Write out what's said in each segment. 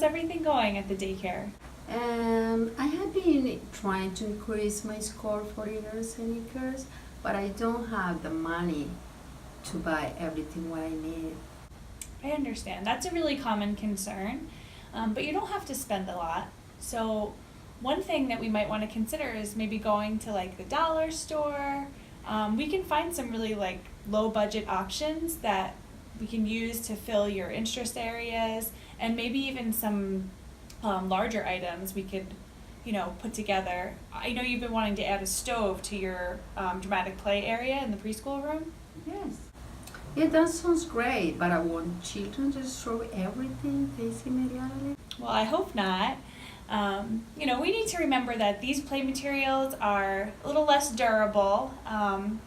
how's everything going at the daycare? I have been trying to increase my score for ITERS and ECERS, but I don't have the money to buy everything what I need. I understand. That's a really common concern, but you don't have to spend a lot. So one thing that we might want to consider is maybe going to like the dollar store. We can find some really like low budget options that we can use to fill your interest areas, and maybe even some larger items we could, put together. I know you've been wanting to add a stove to your dramatic play area in the preschool room. Yes. Yeah, that sounds great, but I want children to destroy everything they see immediately. Well, I hope not. We need to remember that these play materials are a little less durable,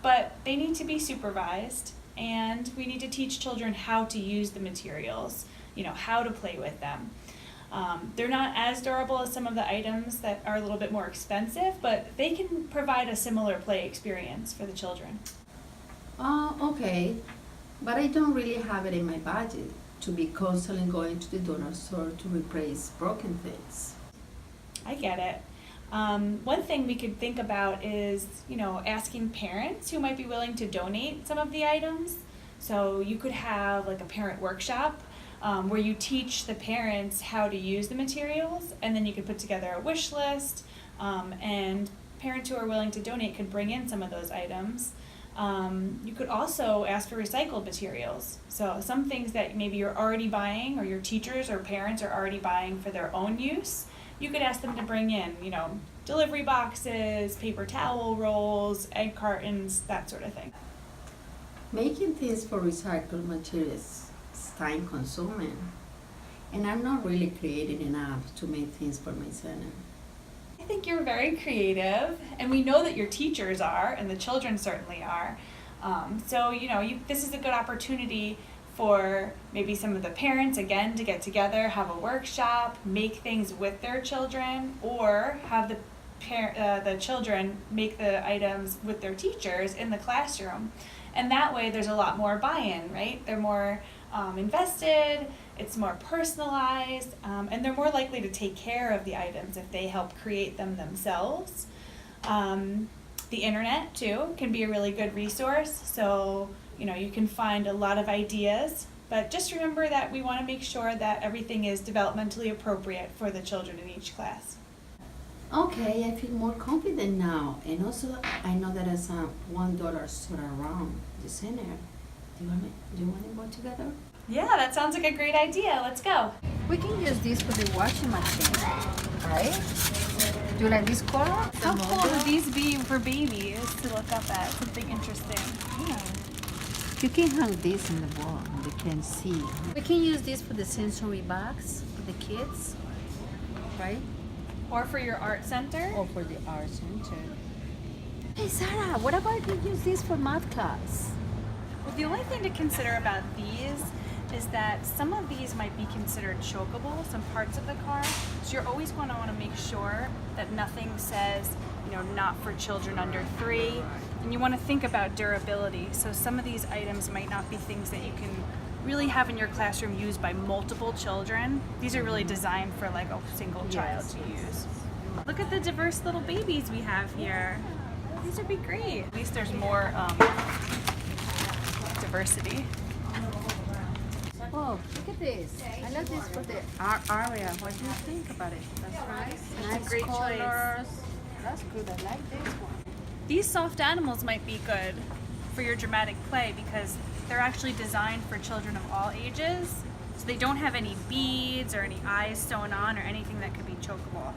but they need to be supervised, and we need to teach children how to use the materials, how to play with them. They're not as durable as some of the items that are a little bit more expensive, but they can provide a similar play experience for the children. Okay, but I don't really have it in my budget to be constantly going to the donor store to replace broken things. I get it. One thing we could think about is, asking parents who might be willing to donate some of the items. So you could have like a parent workshop where you teach the parents how to use the materials, and then you could put together a wish list, and parents who are willing to donate could bring in some of those items. You could also ask for recycled materials. So some things that maybe you're already buying, or your teachers or parents are already buying for their own use, you could ask them to bring in, delivery boxes, paper towel rolls, egg cartons, that sort of thing. Making things for recycled materials is time consuming, and I'm not really creative enough to make things for my center. I think you're very creative, and we know that your teachers are, and the children certainly are. This is a good opportunity for maybe some of the parents, again, to get together, have a workshop, make things with their children, or have the children make the items with their teachers in the classroom. And that way there's a lot more buy-in, right? They're more invested, it's more personalized, and they're more likely to take care of the items if they help create them themselves. The internet, too, can be a really good resource. So, you can find a lot of ideas, but just remember that we want to make sure that everything is developmentally appropriate for the children in each class. Okay, I feel more confident now, and also I know that there's a $1 store around the center. Do you want to go together? Yeah, that sounds like a great idea. Let's go. We can use this for the washing machine, right? Do you like this color? How cool would these be for babies to look up at? Something interesting. Yeah. You can hang this in the wall and they can see. We can use this for the sensory box for the kids, right? Or for your art center. Or for the art center. Hey Sarah, what about you use this for math class? Well, the only thing to consider about these is that some of these might be considered chokeable, some parts of the car. So you're always going to want to make sure that nothing says, not for children under 3. And you want to think about durability. So some of these items might not be things that you can really have in your classroom used by multiple children. These are really designed for like a single child to use. Look at the diverse little babies we have here. These would be great. At least there's more diversity. Oh, look at this. I love this for the art area. What do you think about it? That's nice. Nice great colors. choice. That's good. I like this one. These soft animals might be good for your dramatic play because they're actually designed for children of all ages. So they don't have any beads or any eyes sewn on or anything that could be chokeable.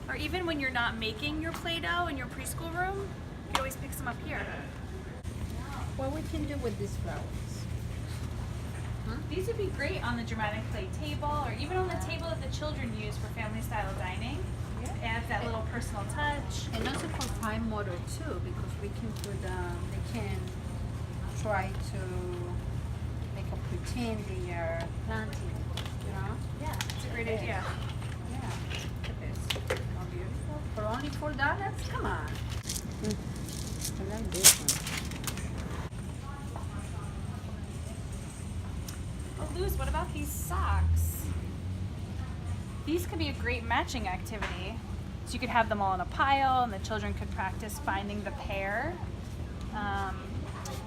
Or even when you're not making your Play-Doh in your preschool room, you can always pick some up here. What we can do with these flowers? These would be great on the dramatic play table, or even on the table that the children use for family-style dining. Yeah. Adds that little personal touch. And also for fine motor too, because we can put, they can try to make a pretend they are planting, Yeah, it's a great idea. Yeah, look at this. How beautiful. For only $4? Come on. I like this one. Luz, what about these socks? These could be a great matching activity. So you could have them all in a pile and the children could practice finding the pair.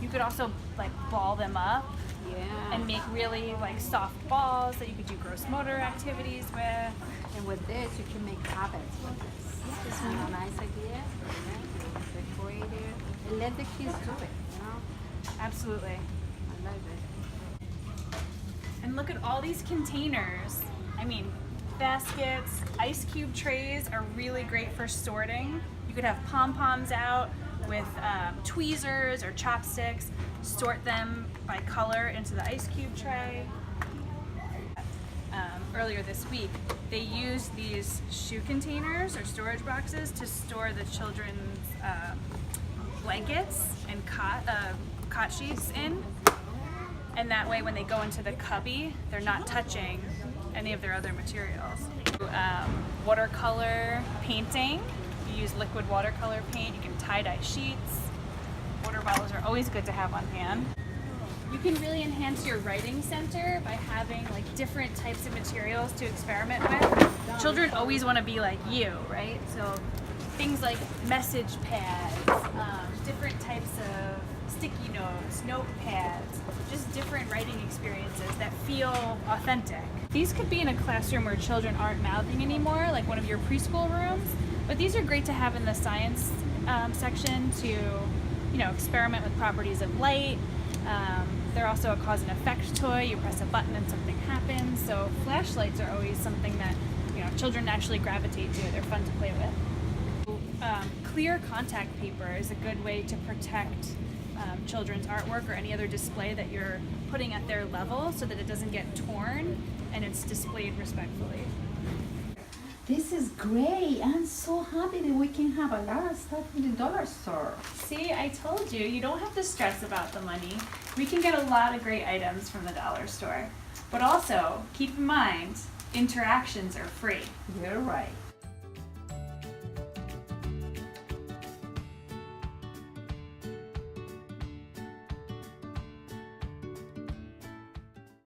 You could also like ball them up and make really like soft balls that you could do gross motor activities with. And with this, you can make habits with this. This is a nice idea. Decorate it. And let the kids do it, you know? Absolutely. I love it. And look at all these containers. I mean, baskets, ice cube trays are really great for sorting. You could have pom-poms out with tweezers or chopsticks, sort them by color into the ice cube tray. Earlier this week, they used these shoe containers or storage boxes to store the children's blankets and cot sheets in. And that way when they go into the cubby, they're not touching any of their other materials. Watercolor painting. You use liquid watercolor paint. You can tie-dye sheets. Water bottles are always good to have on hand. You can really enhance your writing center by having like different types of materials to experiment with. Children always want to be like you, right? So things like message pads, different types of sticky notes, notepads, just different writing experiences that feel authentic. These could be in a classroom where children aren't mouthing anymore, like one of your preschool rooms, but these are great to have in the science section to, experiment with properties of light. They're also a cause and effect toy. You press a button and something happens. So flashlights are always something that children naturally gravitate to. They're fun to play with. Clear contact paper is a good way to protect children's artwork or any other display that you're putting at their level so that it doesn't get torn and it's displayed respectfully. This is great. I'm so happy that we can have a lot of stuff in the dollar store. See, I told you, you don't have to stress about the money. We can get a lot of great items from the dollar store. But also, keep in mind, interactions are free. You're right.